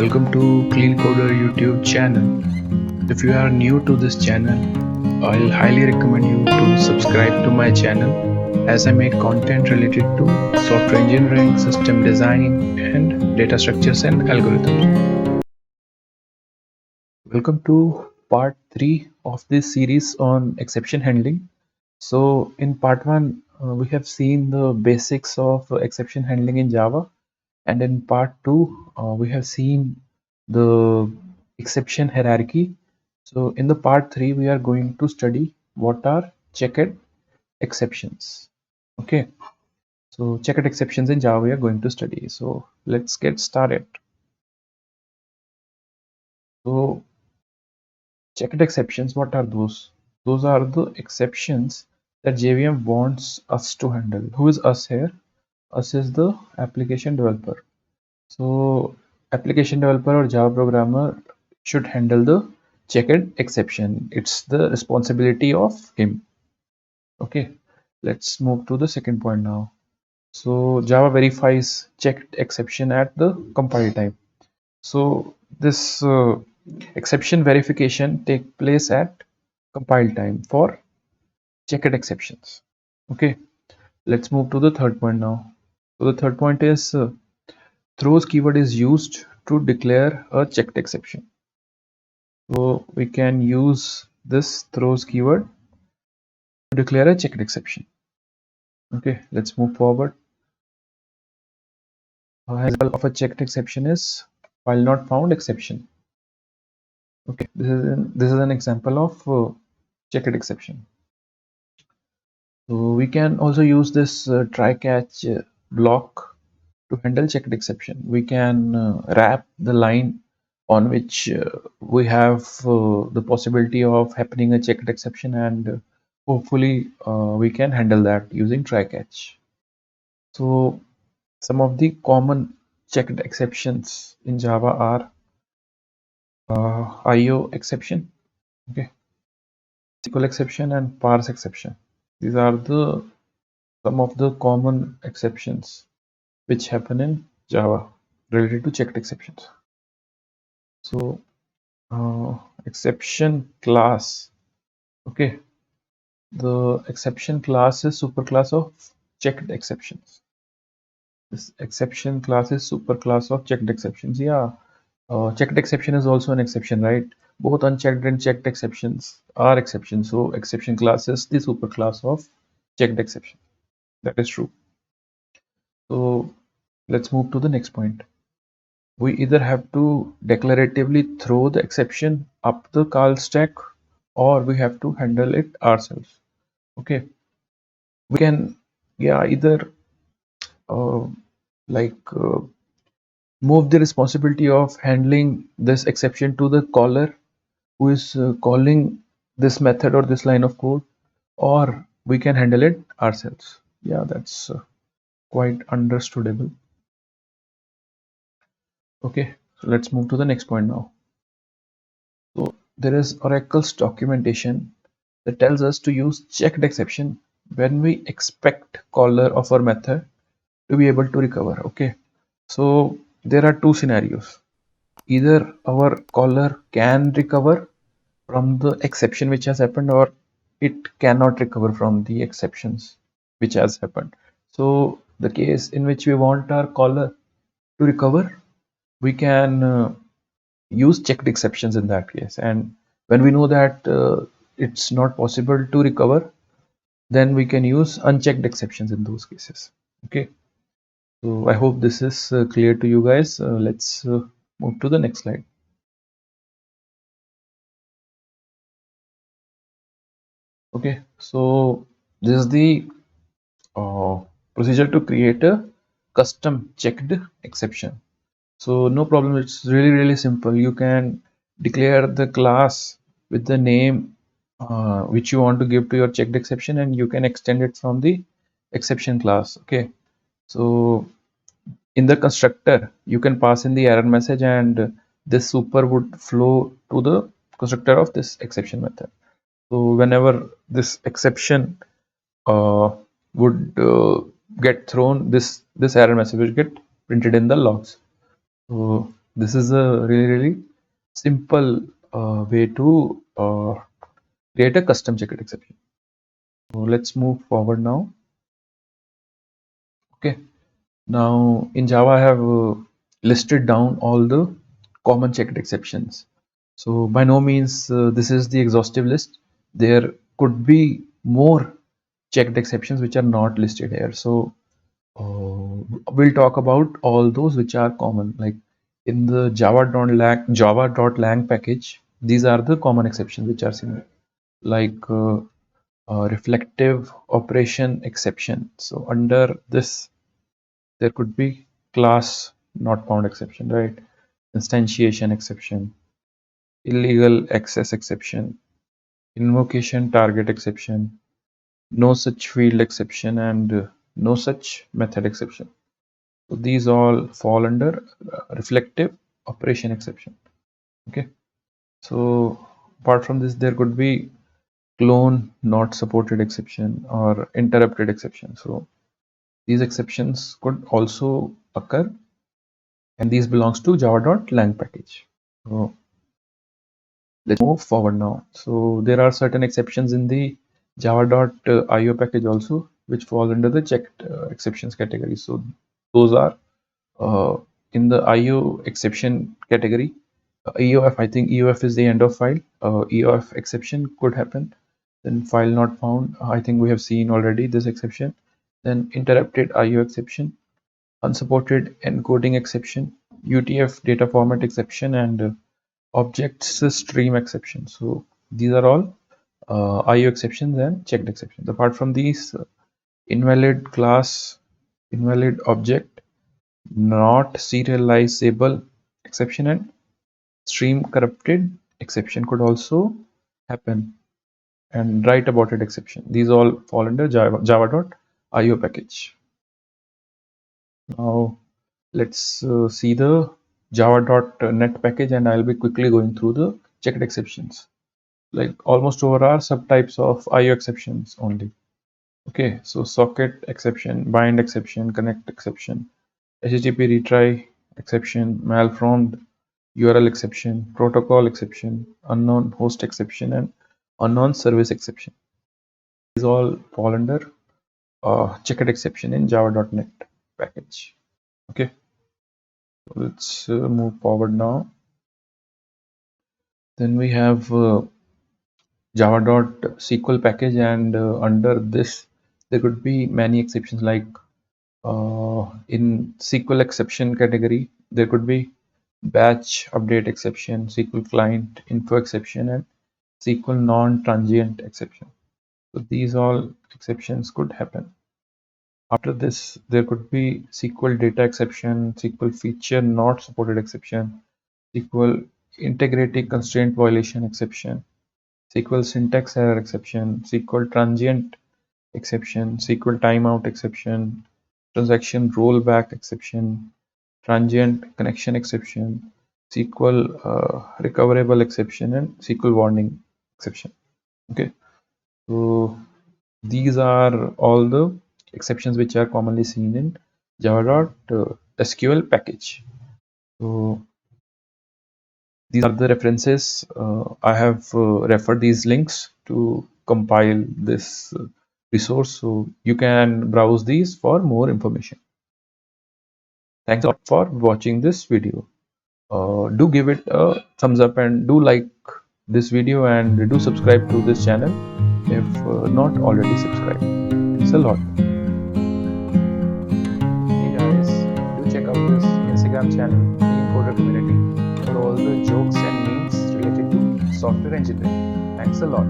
welcome to Clean Coder YouTube channel. If you are new to this channel, I'll highly recommend you to subscribe to my channel as I make content related to software engineering, system design, and data structures and algorithms. Welcome to part 3 of this series on exception handling. So in part 1, we have seen the basics of exception handling in Java. And in part 2, we have seen the exception hierarchy. So in the part 3, we are going to study what are checked exceptions. Okay, so checked exceptions in Java we are going to study. So let's get started. So checked exceptions, what are those? Those are the exceptions that JVM wants us to handle. Who is us here? Us is the application developer. So application developer or Java programmer should handle the checked exception. It's the responsibility of him. Okay, let's move to the second point now. So Java verifies checked exception at the compile time. So this exception verification take place at compile time for checked exceptions. Okay, let's move to the third point now. So the third point is throws keyword is used to declare a checked exception. So we can use this throws keyword to declare a checked exception. Okay, let's move forward. An example of a checked exception is file not found exception. Okay, this is an example of checked exception. So we can also use this try catch block to handle checked exception. We can wrap the line on which we have the possibility of happening a checked exception, and hopefully we can handle that using try catch. So some of the common checked exceptions in Java are IO exception, okay, SQL exception, and parse exception. These are the some of the common exceptions which happen in Java related to checked exceptions. So exception class, okay, the exception class is superclass of checked exceptions. This exception class is superclass of checked exceptions. Yeah, checked exception is also an exception, right? Both unchecked and checked exceptions are exceptions. So exception class is the superclass of checked exception. That is true. So let's move to the next point. We either have to declaratively throw the exception up the call stack, or we have to handle it ourselves. Okay, we can, yeah, either uh, like move the responsibility of handling this exception to the caller who is calling this method or this line of code, or we can handle it ourselves. Yeah, that's quite understandable. Okay, so let's move to the next point now. So there is Oracle's documentation that tells us to use checked exception when we expect caller of our method to be able to recover. Okay, so there are two scenarios. Either our caller can recover from the exception which has happened, or it cannot recover from the exceptions which has happened. So the case in which we want our caller to recover, we can use checked exceptions in that case. And when we know that it's not possible to recover, then we can use unchecked exceptions in those cases. Okay, so I hope this is clear to you guys. Let's move to the next slide. Okay, so this is the uh, procedure to create a custom checked exception. So no problem, it's really simple. You can declare the class with the name which you want to give to your checked exception, and you can extend it from the exception class. Okay, so in the constructor you can pass in the error message, and this super would flow to the constructor of this exception method. So whenever this exception uh, would get thrown, this error message will get printed in the logs. So this is a really simple way to create a custom checked exception. So let's move forward now. Okay, now in Java I have listed down all the common checked exceptions. So by no means this is the exhaustive list. There could be more checked exceptions which are not listed here. So we'll talk about all those which are common, like in the java.lang package. These are the common exceptions which are seen, like reflective operation exception. So under this there could be class not found exception, right? Instantiation exception, illegal access exception, invocation target exception, no such field exception, and no such method exception. So these all fall under reflective operation exception. Okay. So apart from this, there could be clone not supported exception or interrupted exception. So these exceptions could also occur, and these belongs to java.lang package. So let's move forward now. So there are certain exceptions in the java.io package also, which fall under the checked exceptions category. So those are uh, in the IO exception category. EOF, I think EOF is the end of file. EOF exception could happen. Then file not found. I think we have seen already this exception. Then interrupted IO exception, unsupported encoding exception, UTF data format exception, and objects stream exception. So these are all IO exceptions and checked exceptions. Apart from these, invalid class, invalid object, not serializable exception, and stream corrupted exception could also happen, and write aborted exception. These all fall under java.io package. Now let's see the java.net package, and I'll be quickly going through the checked exceptions. Like almost over are subtypes of IO exceptions only. Okay, so socket exception, bind exception, connect exception, HTTP retry exception, malformed URL exception, protocol exception, unknown host exception, and unknown service exception. These all fall under checked exception in java.net package. Okay, so let's move forward now. Then we have java.sql package, and under this there could be many exceptions, like in SQL exception category there could be batch update exception, SQL client info exception, and SQL non-transient exception. So these all exceptions could happen. After this, there could be SQL data exception, SQL feature not supported exception, SQL integrity constraint violation exception, SQL syntax error exception, SQL transient exception, SQL timeout exception, transaction rollback exception, transient connection exception, SQL recoverable exception, and SQL warning exception. Okay, so these are all the exceptions which are commonly seen in java.sql package. So these are the references. I have referred these links to compile this resource, so you can browse these for more information. Thanks a lot for watching this video. Do give it a thumbs up, and do like this video, and do subscribe to this channel if not already subscribed. Thanks a lot. Hey guys, do check out this Instagram channel, Team Coder Community, for all the jokes and memes related to software engineering. Thanks a lot.